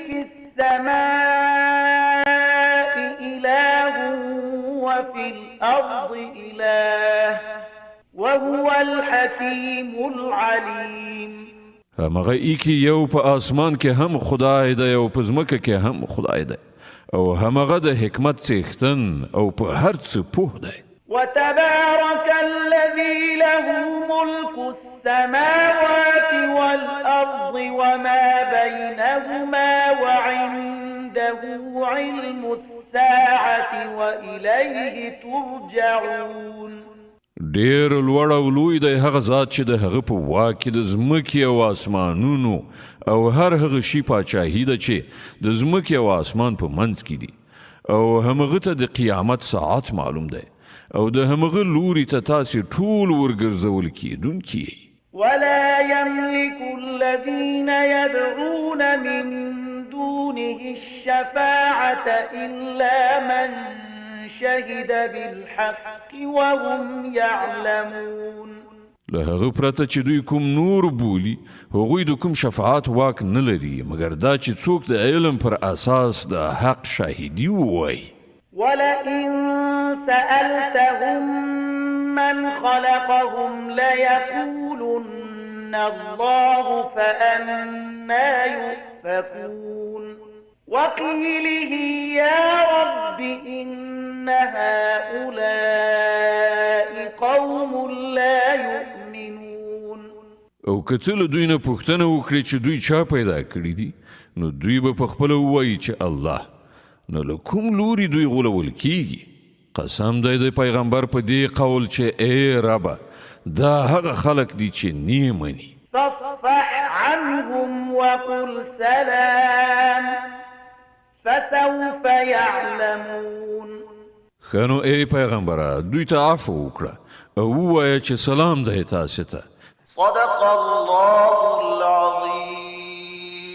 في السماء إله وفي الأرض إله وهو الحكيم العليم. همغه ای کې یو په آسمان کې هم خدای دی او په ځمکه کې هم خدای دی او همغه د حکمت څښتن او په هر څه پوه دی. وتبارك الذي له ملك السماوات والأرض وما بينهما وعنده علم الساعة وإليه ترجعون. ډیر لوړ او لوی دی هغه ذات چې د هغه په واک کې د ځمکې او آسمانونو او هر هغه شي پاچاهي ده چې د ځمکې او آسمان په منځ کې دي او همغه ته د قیامت ساعت معلوم دی او د همغه لوري ته تاسې ټول ورګرځول کېدونکي. ولا يملك الذين يدعون من دونه الشفاعة إلا من شهد بالحق وهم يعلمون. له هغه پرته چې دوی کوم نور بولي هغوی د کوم شفاعت واک نه لري مګر دا چې څوک د علم پر اساس د حق شاهدي ووایي. ولئن سألتهم من خلقهم ليقولن الله فأنا يؤفكون. وقيله يا رب إن هؤلاء قوم لا يؤمنون. او که ته له دوی نه پوښتنه وکړې چې دوی چا پیدا کړي دي نو دوی به پخپله ووایي چې الله. نو له کوم لوري دوی غولول کیږي؟ قسم دی د پیغمبر په دې قول چې ای ربه دا هغه خلق دي چې نه مني. فاصفح عنهم وقل سلام فسوف يعلمون. خنو ای پیغمبره دوی ته عفو وکړه او ووایه چې سلام دی تاسې ته. صدق الله العظیم.